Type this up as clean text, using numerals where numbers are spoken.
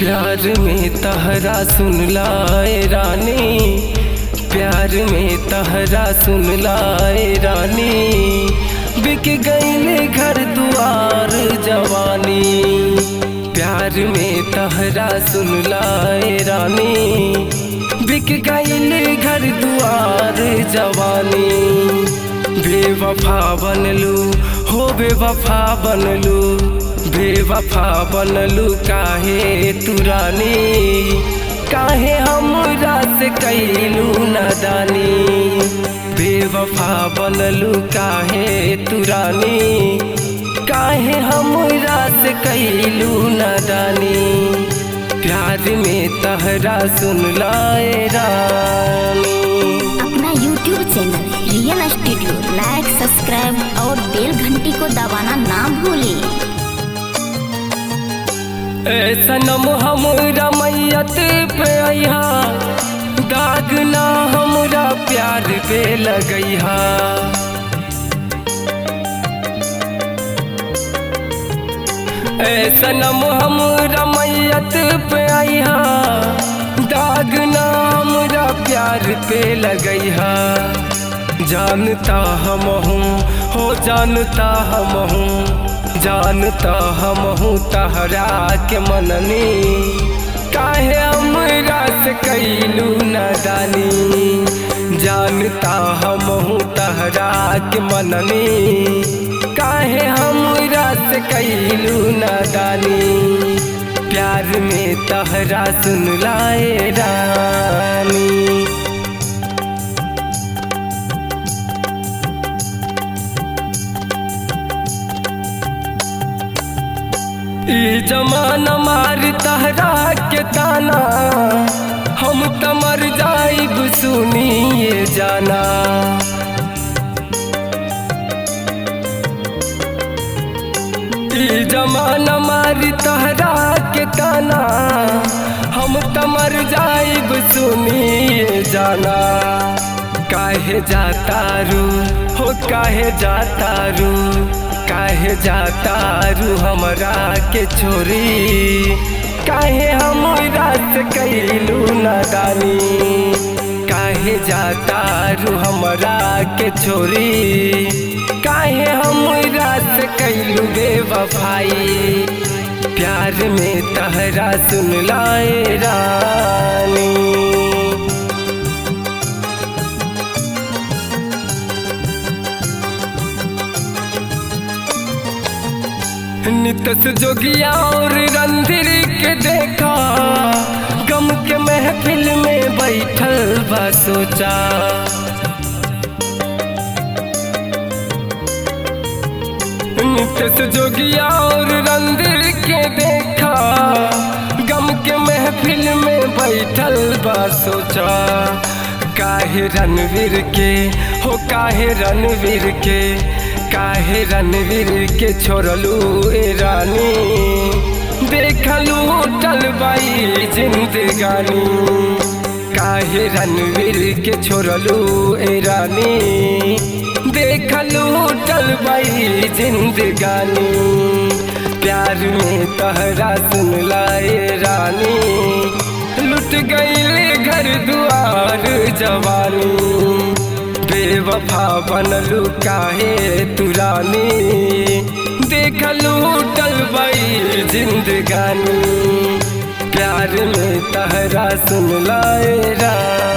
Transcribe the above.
प्यार में तहरा सुन लाए रानी, प्यार में तहरा सुन लाए रानी, बिक गईले घर दुआर जवानी। प्यार में तहरा सुन लाए रानी, बिक गईले घर दुआर जवानी। बेवफा बनलू हो बेवफा बनलू, बेवफा बनलू काहे तू रानी, काहे हमरा से कैलू नादानी। बेवफा बनलू काहे तू रानी, काहे हमरा से कैलू नादानी। प्यार में तहरा सुन लाए रानी। अपना YouTube चैनल रियल स्टूडियो लाइक, सब्सक्राइब और बेल घंटी को दबाना ना भूलें। सनम हमरा मैयत पे अइहा, दाग ना हमरा प्यार पे लगइहा। सनम हमरा मैयत पे अइहा, दाग ना हमरा प्यार पे लगइहा। जानता हम हूँ हो जानता हम हूँ, जानता हम हूँ तहरा के मननी, काहे हमरा से कैलू नादानी। जानता हम हूँ तहरा के मननी, काहे हमरा से कैलू नादानी। प्यार में तहरा सुन लाए रानी। ई जमाना मार तहरा के ताना, हम त मर जाइब सुनिए जाना। ई जमाना मार तहरा के ताना, हम त मर जाइब सुनिए जाना। काहे जाता रू हो काहे जाता रू, काहे जाता रू हमरा के छोरी, काहे हमरा से कैलू नादानी। काहे जाता रू हमरा के छोरी, काहे हमरा से कैलू बेवफाई। प्यार में तहरा सुन लाए रानी। नितस जोगिया और रणधीर के देखा, गम के महफिल में बैठल बा सोचा। नितस जोगिया और रणधीर के देखा, गम के महफिल में बैठल बा सोचा। काहे रणवीर के हो काहे रणवीर के, काहे रणवीर के छोड़लू ए रानी, देखलू टलबाई जिंदगानी। काहे रणवीर के छोड़लू ए रानी, देखलू टलबाई जिंदगानी। प्यार में तहरा सुन लाए रानी, लुट गईले घर दुआर जवानी। बेवफा बनलू काहे तू रानी, देखलू टलबाई जिंदगानी। प्यार में तहरा सुन लाए रानी।